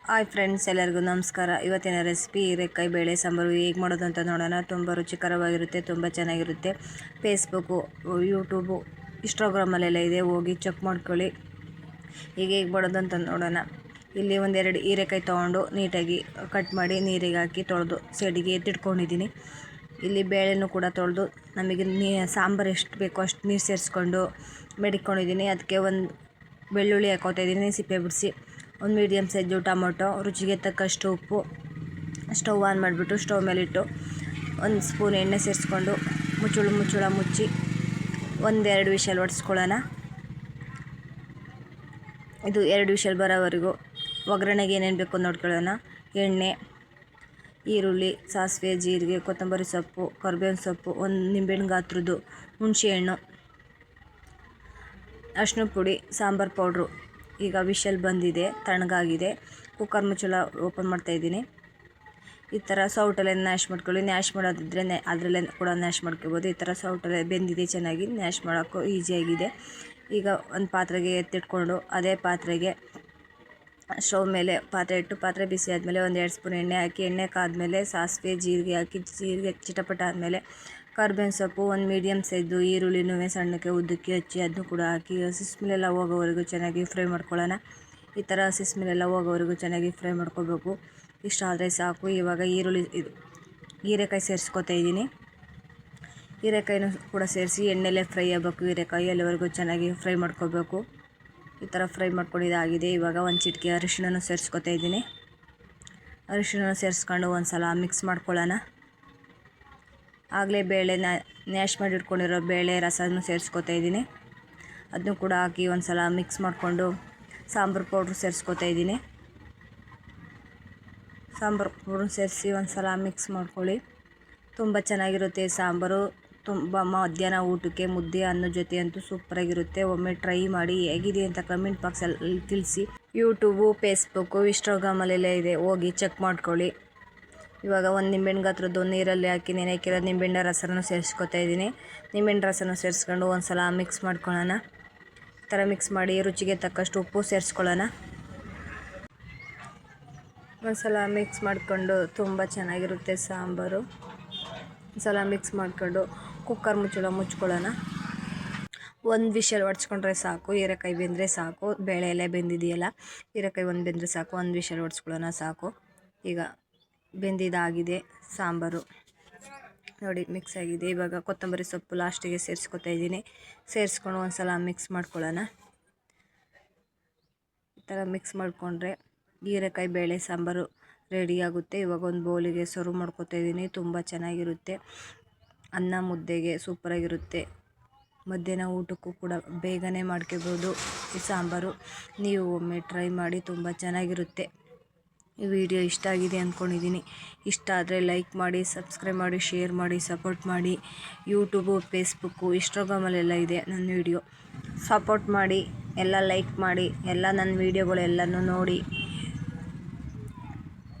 Hi friends, ಎಲ್ಲರಿಗೂ ನಮಸ್ಕಾರ. ಇವತ್ತಿನ ರೆಸಿಪಿ ಹೀರೆಕಾಯಿ ಬೇಳೆ ಸಾಂಬಾರು ಹೇಗೆ ಮಾಡೋದು ಅಂತ ನೋಡೋಣ. ತುಂಬ ರುಚಿಕರವಾಗಿರುತ್ತೆ, ತುಂಬ ಚೆನ್ನಾಗಿರುತ್ತೆ. ಫೇಸ್ಬುಕ್ಕು, ಯೂಟ್ಯೂಬು, ಇನ್ಸ್ಟಾಗ್ರಾಮಲ್ಲೆಲ್ಲ ಇದೆ, ಹೋಗಿ ಚೆಕ್ ಮಾಡ್ಕೊಳ್ಳಿ. ಹೇಗೆ ಮಾಡೋದು ಅಂತ ನೋಡೋಣ. ಇಲ್ಲಿ ಒಂದೆರಡು ಹೀರೆಕಾಯಿ ತೊಗೊಂಡು ನೀಟಾಗಿ ಕಟ್ ಮಾಡಿ ನೀರಿಗೆ ಹಾಕಿ ತೊಳೆದು ಸೈಡಿಗೆ ಎತ್ತಿಟ್ಕೊಂಡಿದ್ದೀನಿ. ಇಲ್ಲಿ ಬೇಳೆನೂ ಕೂಡ ತೊಳೆದು ನಮಗೆ ಸಾಂಬಾರು ಎಷ್ಟು ಬೇಕೋ ಅಷ್ಟು ನೀರು ಸೇರಿಸ್ಕೊಂಡು ಮಡಿಕೊಂಡಿದ್ದೀನಿ. ಅದಕ್ಕೆ ಒಂದು ಬೆಳ್ಳುಳ್ಳಿ ಹಾಕೋತಾಯಿದ್ದೀನಿ ಸಿಪ್ಪೆ ಬಿಡಿಸಿ, ಒಂದು ಮೀಡಿಯಮ್ ಸೈಜು ಟೊಮೊಟೊ, ರುಚಿಗೆ ತಕ್ಕಷ್ಟು ಉಪ್ಪು. ಸ್ಟವ್ ಆನ್ ಮಾಡಿಬಿಟ್ಟು ಸ್ಟವ್ ಮೇಲಿಟ್ಟು ಒಂದು ಸ್ಪೂನ್ ಎಣ್ಣೆ ಸೇರಿಸ್ಕೊಂಡು ಮುಚ್ಚಳ ಮುಚ್ಚಿ ಒಂದೆರಡು ವಿಷಲ್ ಹೊಡೆಸ್ಕೊಳ್ಳೋಣ. ಇದು 2 ವಿಷಲ್ ಬರೋವರೆಗೂ ಒಗ್ಗರಣೆಗೆ ಏನೇನು ಬೇಕು ನೋಡ್ಕೊಳ್ಳೋಣ. ಎಣ್ಣೆ, ಈರುಳ್ಳಿ, ಸಾಸಿವೆ, ಜೀರಿಗೆ, ಕೊತ್ತಂಬರಿ ಸೊಪ್ಪು, ಕರಿಬೇವಿನ ಸೊಪ್ಪು, ಒಂದು ನಿಂಬೆಹಣ್ಣು ಗಾತ್ರದ್ದು ಹುಣಸೆಹಣ್ಣು, ಅರಿಶಿನ ಪುಡಿ, ಸಾಂಬಾರು ಪೌಡ್ರು. ಈಗ ವಿಷಲ್ ಬಂದಿದೆ, ತಣ್ಣಗಾಗಿದೆ. ಕುಕ್ಕರ್ ಮುಚ್ಚಳ ಓಪನ್ ಮಾಡ್ತಾಯಿದ್ದೀನಿ. ಈ ಥರ ಸೌಟಲ್ಲೇ ನ್ಯಾಶ್ ಮಾಡ್ಕೊಳ್ಳಿ. ನ್ಯಾಶ್ ಮಾಡೋದಿದ್ದರೆ ಅದರಲ್ಲೇ ಕೂಡ ನ್ಯಾಶ್ ಮಾಡ್ಕೋಬೋದು. ಈ ಥರ ಸೌಟಲ್ಲೇ ಬೆಂದಿದೆ, ಚೆನ್ನಾಗಿ ನ್ಯಾಶ್ ಮಾಡೋಕ್ಕೂ ಈಸಿಯಾಗಿದೆ. ಈಗ ಒಂದು ಪಾತ್ರೆಗೆ ಎತ್ತಿಟ್ಕೊಂಡು ಅದೇ ಪಾತ್ರೆಗೆ ಸ್ಟವ್ ಮೇಲೆ ಪಾತ್ರೆ ಇಟ್ಟು, ಪಾತ್ರೆ ಬಿಸಿ ಆದಮೇಲೆ ಒಂದು 2 ಸ್ಪೂನ್ ಎಣ್ಣೆ ಹಾಕಿ, ಎಣ್ಣೆ ಕಾದ್ಮೇಲೆ ಸಾಸಿವೆ ಜೀರಿಗೆ ಹಾಕಿ, ಜೀರಿಗೆ ಚಿಟಪಟ ಆದಮೇಲೆ ಕರಿಬೇವಿನ ಸೊಪ್ಪು, ಒಂದು ಮೀಡಿಯಮ್ ಸೈಜು ಈರುಳ್ಳಿನೂ ಸಣ್ಣಕ್ಕೆ ಉದ್ದಕ್ಕೆ ಹಚ್ಚಿ ಅದನ್ನು ಕೂಡ ಹಾಕಿ ಹಸಿ ಸ್ಮೆಲ್ಲೆಲ್ಲ ಹೋಗೋವರೆಗೂ ಚೆನ್ನಾಗಿ ಫ್ರೈ ಮಾಡ್ಕೊಳ್ಳೋಣ. ಈ ಥರ ಹಸಿ ಸ್ಮೆಲ್ಲೆಲ್ಲ ಹೋಗೋವರೆಗೂ ಚೆನ್ನಾಗಿ ಫ್ರೈ ಮಾಡ್ಕೋಬೇಕು. ಇಷ್ಟ ಆದರೆ ಸಾಕು. ಇವಾಗ ಹೀರೆಕಾಯಿ ಸೇರಿಸ್ಕೊತಾ ಇದ್ದೀನಿ. ಹೀರೆಕಾಯಿನೂ ಕೂಡ ಸೇರಿಸಿ ಎಣ್ಣೆಲೆ ಫ್ರೈ ಆಗಬೇಕು. ಹೀರೆಕಾಯಿ ಅಲ್ಲಿವರೆಗೂ ಚೆನ್ನಾಗಿ ಫ್ರೈ ಮಾಡ್ಕೋಬೇಕು. ಈ ಥರ ಫ್ರೈ ಮಾಡ್ಕೊಂಡಿದ್ದಾಗಿದೆ. ಇವಾಗ ಒಂದು ಚಿಟಿಕೆ ಅರಿಶಿಣನೂ ಸೇರಿಸ್ಕೊತಾ ಇದ್ದೀನಿ. ಅರಿಶಿಣ ಸೇರಿಸ್ಕೊಂಡು ಒಂದು ಸಲ ಮಿಕ್ಸ್ ಮಾಡ್ಕೊಳ್ಳೋಣ. ಆಗಲೇ ಬೇಳೆ ನ್ಯಾಶ್ ಮಾಡಿ ಇಟ್ಕೊಂಡಿರೋ ಬೇಳೆ ರಸನೂ ಸೇರಿಸ್ಕೊತಾ ಇದ್ದೀನಿ. ಅದನ್ನು ಕೂಡ ಹಾಕಿ ಒಂದು ಸಲ ಮಿಕ್ಸ್ ಮಾಡಿಕೊಂಡು ಸಾಂಬಾರು ಪೌಡ್ರು ಸೇರಿಸ್ಕೊತಾ ಇದ್ದೀನಿ. ಸಾಂಬಾರು ಪೌಡ್ರು ಸೇರಿಸಿ ಒಂದು ಸಲ ಮಿಕ್ಸ್ ಮಾಡ್ಕೊಳ್ಳಿ. ತುಂಬ ಚೆನ್ನಾಗಿರುತ್ತೆ ಸಾಂಬಾರು. ತುಂಬ ಮಧ್ಯಾಹ್ನ ಊಟಕ್ಕೆ ಮುದ್ದೆ ಅನ್ನ ಜೊತೆ ಅಂತೂ ಸೂಪರಾಗಿರುತ್ತೆ. ಒಮ್ಮೆ ಟ್ರೈ ಮಾಡಿ. ಹೇಗಿದೆ ಅಂತ ಕಮೆಂಟ್ ಬಾಕ್ಸಲ್ಲಿ ತಿಳಿಸಿ. ಯೂಟ್ಯೂಬು, ಫೇಸ್ಬುಕ್ಕು, ಇನ್ಸ್ಟಾಗ್ರಾಮಲ್ಲೆಲ್ಲ ಇದೆ, ಹೋಗಿ ಚೆಕ್ ಮಾಡ್ಕೊಳ್ಳಿ. ಇವಾಗ ಒಂದು ನಿಂಬೆಹಣ್ಣು ಗಾತ್ರದ್ದು ನೀರಲ್ಲಿ ಹಾಕಿ ನೆನೆಕಿರೋ ನಿಂಬೆಹಣ್ಣು ರಸನೂ ಸೇರಿಸ್ಕೊತಾ ಇದ್ದೀನಿ. ನಿಂಬೆಹಣ್ಣು ರಸನೂ ಸೇರಿಸ್ಕೊಂಡು ಒಂದು ಸಲ ಮಿಕ್ಸ್ ಮಾಡ್ಕೊಳ್ಳೋಣ. ಈ ಥರ ಮಿಕ್ಸ್ ಮಾಡಿ ರುಚಿಗೆ ತಕ್ಕಷ್ಟು ಉಪ್ಪು ಸೇರಿಸ್ಕೊಳ್ಳೋಣ. ಒಂದು ಸಲ ಮಿಕ್ಸ್ ಮಾಡಿಕೊಂಡು ತುಂಬ ಚೆನ್ನಾಗಿರುತ್ತೆ ಸಾಂಬಾರು. ಒಂದು ಸಲ ಮಿಕ್ಸ್ ಮಾಡಿಕೊಂಡು ಕುಕ್ಕರ್ ಮುಚ್ಚಳ ಮುಚ್ಕೊಳ್ಳೋಣ. ಒಂದು ವಿಷಲ್ ಹೊಡ್ಸ್ಕೊಂಡ್ರೆ ಸಾಕು. ಹೀರೆಕಾಯಿ ಬೆಂದರೆ ಸಾಕು. ಬೇಳೆ ಎಲ್ಲ ಬೆಂದಿದೆಯಲ್ಲ, ಹೀರೆಕಾಯಿ ಒಂದು ಬೆಂದರೆ ಸಾಕು. ಒಂದು ವಿಷಲ್ ಹೊಡ್ಸ್ಕೊಳ್ಳೋಣ ಸಾಕು. ಈಗ ಬೆಂದಿದ್ದಾಗಿದೆ ಸಾಂಬಾರು. ನೋಡಿ ಮಿಕ್ಸ್ ಆಗಿದೆ. ಇವಾಗ ಕೊತ್ತಂಬರಿ ಸೊಪ್ಪು ಲಾಸ್ಟಿಗೆ ಸೇರಿಸ್ಕೊತಾ ಇದ್ದೀನಿ. ಸೇರಿಸ್ಕೊಂಡು ಒಂದು ಸಲ ಮಿಕ್ಸ್ ಮಾಡ್ಕೊಳ್ಳೋಣ. ಈ ಥರ ಮಿಕ್ಸ್ ಮಾಡಿಕೊಂಡ್ರೆ ಹೀರೆಕಾಯಿ ಬೇಳೆ ಸಾಂಬಾರು ರೆಡಿಯಾಗುತ್ತೆ. ಇವಾಗ ಒಂದು ಬೌಲಿಗೆ ಸರ್ವ್ ಮಾಡ್ಕೊತಾ ಇದ್ದೀನಿ. ತುಂಬ ಚೆನ್ನಾಗಿರುತ್ತೆ. ಅನ್ನ ಮುದ್ದೆಗೆ ಸೂಪರಾಗಿರುತ್ತೆ. ಮಧ್ಯಾಹ್ನ ಊಟಕ್ಕೂ ಕೂಡ ಬೇಗನೆ ಮಾಡ್ಕೋಬೋದು ಈ ಸಾಂಬಾರು. ನೀವು ಒಮ್ಮೆ ಟ್ರೈ ಮಾಡಿ, ತುಂಬ ಚೆನ್ನಾಗಿರುತ್ತೆ. ಈ ವಿಡಿಯೋ ಇಷ್ಟ ಆಗಿದೆ ಅಂದ್ಕೊಂಡಿದ್ದೀನಿ. ಇಷ್ಟ ಆದರೆ ಲೈಕ್ ಮಾಡಿ, ಸಬ್ಸ್ಕ್ರೈಬ್ ಮಾಡಿ, ಶೇರ್ ಮಾಡಿ, ಸಪೋರ್ಟ್ ಮಾಡಿ. ಯೂಟ್ಯೂಬು, ಫೇಸ್ಬುಕ್ಕು, ಇನ್ಸ್ಟಾಗ್ರಾಮಲ್ಲೆಲ್ಲ ಇದೆ ನನ್ನ ವಿಡಿಯೋ. ಸಪೋರ್ಟ್ ಮಾಡಿ, ಎಲ್ಲ ಲೈಕ್ ಮಾಡಿ, ಎಲ್ಲ ನನ್ನ ವೀಡಿಯೋಗಳೆಲ್ಲನೂ ನೋಡಿ,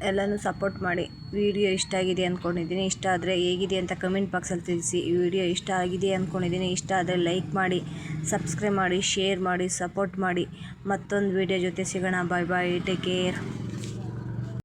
ಎಲ್ಲನೂ ಸಪೋರ್ಟ್ ಮಾಡಿ. ವಿಡಿಯೋ ಇಷ್ಟ ಆಗಿದೆ ಅಂದ್ಕೊಂಡಿದ್ದೀನಿ. ಇಷ್ಟ ಆದರೆ ಹೇಗಿದೆ ಅಂತ ಕಮೆಂಟ್ ಬಾಕ್ಸಲ್ಲಿ ತಿಳಿಸಿ. ಈ ವಿಡಿಯೋ ಇಷ್ಟ ಆಗಿದೆ ಅಂದ್ಕೊಂಡಿದ್ದೀನಿ. ಇಷ್ಟ ಆದರೆ ಲೈಕ್ ಮಾಡಿ, ಸಬ್ಸ್ಕ್ರೈಬ್ ಮಾಡಿ, ಶೇರ್ ಮಾಡಿ, ಸಪೋರ್ಟ್ ಮಾಡಿ. ಮತ್ತೊಂದು ವಿಡಿಯೋ ಜೊತೆ ಸಿಗೋಣ. ಬಾಯ್ ಬಾಯ್, ಟೇಕ್ ಕೇರ್.